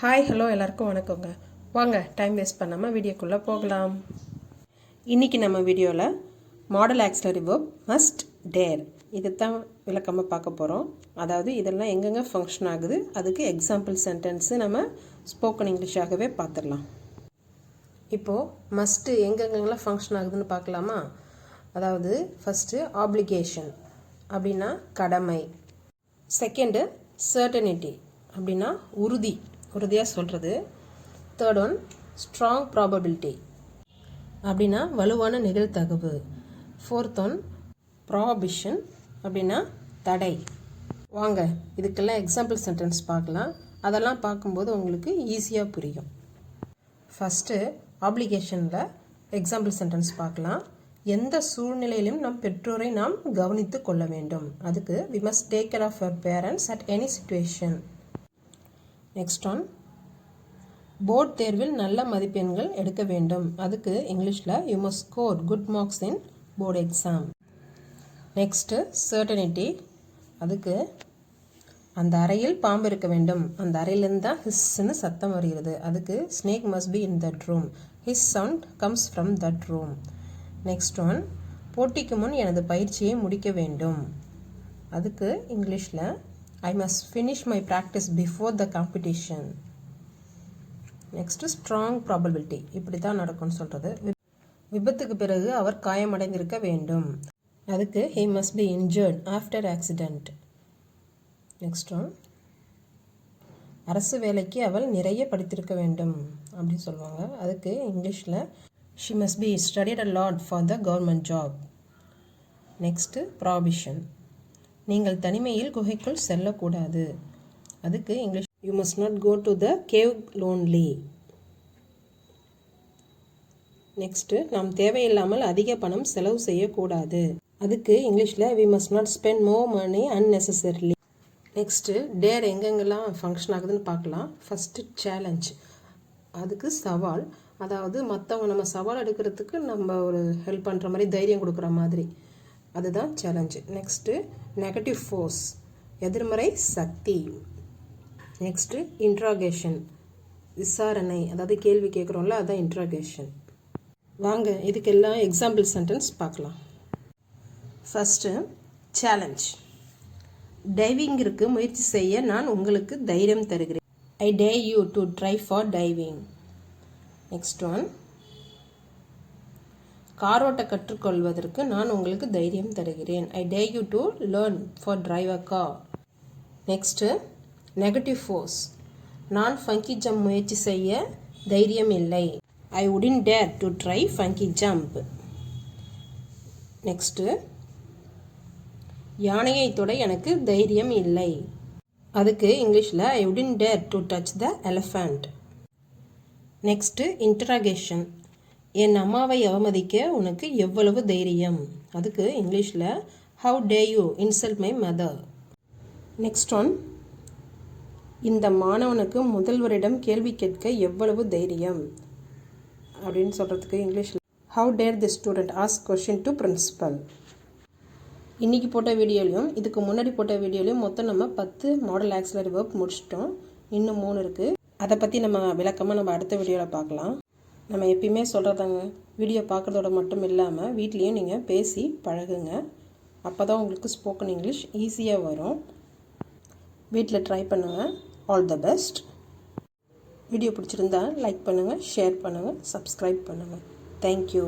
Hi hello எல்லாருக்கும் வணக்கங்க. வாங்க டைம் வேஸ்ட் பண்ணாமல் வீடியோக்குள்ளே போகலாம். இன்றைக்கி நம்ம வீடியோவில் modal auxiliary verb must dare இது தான் விளக்கமாக பார்க்க போகிறோம். அதாவது இதெல்லாம் எங்கெங்கே ஃபங்க்ஷன் ஆகுது, அதுக்கு எக்ஸாம்பிள் சென்டென்ஸு நம்ம ஸ்போக்கன் இங்கிலீஷாகவே பார்த்துடலாம். இப்போது மஸ்ட்டு எங்கெங்கெல்லாம் ஃபங்க்ஷன் ஆகுதுன்னு பார்க்கலாமா? அதாவது ஃபஸ்ட்டு ஆப்ளிகேஷன் அப்படின்னா கடமை. செகண்டு சர்டனிட்டி அப்படின்னா உறுதியாக சொல்கிறது. தேர்ட் ஒன் ஸ்ட்ராங் ப்ராபபிலிட்டி அப்படின்னா வலுவான நிகழ்தகவு. ஃபோர்த் ஒன் ப்ராபிஷன் அப்படின்னா தடை. வாங்க இதுக்கெல்லாம் எக்ஸாம்பிள் சென்டென்ஸ் பார்க்கலாம். அதெல்லாம் பார்க்கும்போது உங்களுக்கு ஈஸியாக புரியும். ஃபஸ்ட்டு ஆப்ளிகேஷனில் எக்ஸாம்பிள் சென்டென்ஸ் பார்க்கலாம். எந்த சூழ்நிலையிலும் நம் பெற்றோரை நாம் கவனித்து கொள்ள வேண்டும். அதுக்கு we must take care of our parents at any situation. Next one board தேர்வில் நல்ல மதிப்பெண்கள் எடுக்க வேண்டும். அதுக்கு இங்கிலீஷில் you must score good marks in board exam. Next certainty. அதுக்கு அந்த அறையில் பாம்பு இருக்க வேண்டும். அந்த அறையிலேருந்து தான் ஹிஸ்ன்னு சத்தம் வருகிறது. அதுக்கு snake must be in that room. His sound comes from that room. Next one போட்டிக்கு முன் எனது பயிற்சியை முடிக்க வேண்டும். அதுக்கு இங்கிலீஷில் I must finish my practice before the competition. Next strong probability. இப்படி தான் நடக்கும்னு சொல்கிறது. விபத்துக்கு பிறகு அவர் காயமடைந்திருக்க வேண்டும். அதுக்கு he must be injured after accident. Next one அரசு வேலைக்கு அவள் நிறைய படித்திருக்க வேண்டும் அப்படின்னு சொல்லுவாங்க. அதுக்கு இங்கிலீஷில் she must be studied a lot for the government job. Next prohibition. நீங்கள் தனிமையில் குகைக்குள் செல்லக்கூடாது. அதுக்கு English you must not go to the cave lonely. Next நாம் தேவையில்லாமல் அதிக பணம் செலவு செய்யக்கூடாது. அதுக்கு இங்கிலீஷில் we must not spend more money unnecessarily. Next dare எங்கெங்கெல்லாம் ஃபங்க்ஷன் ஆகுதுன்னு பார்க்கலாம். First challenge. அதுக்கு சவால். அதாவது மற்றவங்க நம்ம சவால் எடுக்கிறதுக்கு நம்ம ஒரு ஹெல்ப் பண்ணுற மாதிரி தைரியம் கொடுக்குற மாதிரி, அதுதான் சேலஞ்சு. நெக்ஸ்ட்டு நெகட்டிவ் ஃபோர்ஸ் எதிர்மறை சக்தி. நெக்ஸ்ட்டு இன்ட்ராகேஷன் விசாரணை, அதாவது கேள்வி கேட்குறோம்ல, அதுதான் இன்ட்ராகேஷன். வாங்க இதுக்கெல்லாம் எக்ஸாம்பிள் சென்டென்ஸ் பார்க்கலாம். First challenge. டைவிங்கிற்கு முயற்சி செய்ய நான் உங்களுக்கு தைரியம் தருகிறேன். I dare you to try for diving. Next one car ஓட்ட கற்றுக்கொள்வதற்கு நான் உங்களுக்கு தைரியம் தருகிறேன். I dare you to learn for drive a car. Next negative force. நான் ஃபங்கி ஜம்ப் முயற்சி செய்ய தைரியம் இல்லை. I wouldn't dare to try bungee jump. Next யானையை தொட எனக்கு தைரியம் இல்லை. அதுக்கு இங்கிலீஷில் I wouldn't dare to touch the elephant. Next interrogation. என் அம்மாவை அவமதிக்க உனக்கு எவ்வளவு தைரியம். அதுக்கு இங்கிலீஷில் how day you insult my mother. Next one இந்த மாணவனுக்கு முதல்வரிடம் கேள்வி கேட்க எவ்வளவு தைரியம் அப்படின்னு சொல்கிறதுக்கு இங்கிலீஷில் how dare the student ask question to principal. இன்றைக்கி போட்ட வீடியோலையும் இதுக்கு முன்னாடி போட்ட வீடியோலையும் மொத்தம் நம்ம 10 மாடல் ஆக்ஸிலரி வெர்ப் முடிச்சிட்டோம். இன்னும் 3 இருக்குது. அதை பற்றி நம்ம விளக்கமாக நம்ம அடுத்த வீடியோவில் பார்க்கலாம். நம்ம எப்பயுமே சொல்கிறதாங்க, வீடியோ பார்க்குறதோட மட்டும் இல்லாமல் வீட்லேயும் நீங்கள் பேசி பழகுங்க. அப்போ தான் உங்களுக்கு ஸ்போக்கன் இங்கிலீஷ் ஈஸியாக வரும். வீட்டில் ட்ரை பண்ணுங்கள். All the best. வீடியோ பிடிச்சிருந்தா லைக் பண்ணுங்கள், ஷேர் பண்ணுங்கள், சப்ஸ்கிரைப் பண்ணுங்கள். தேங்க்யூ.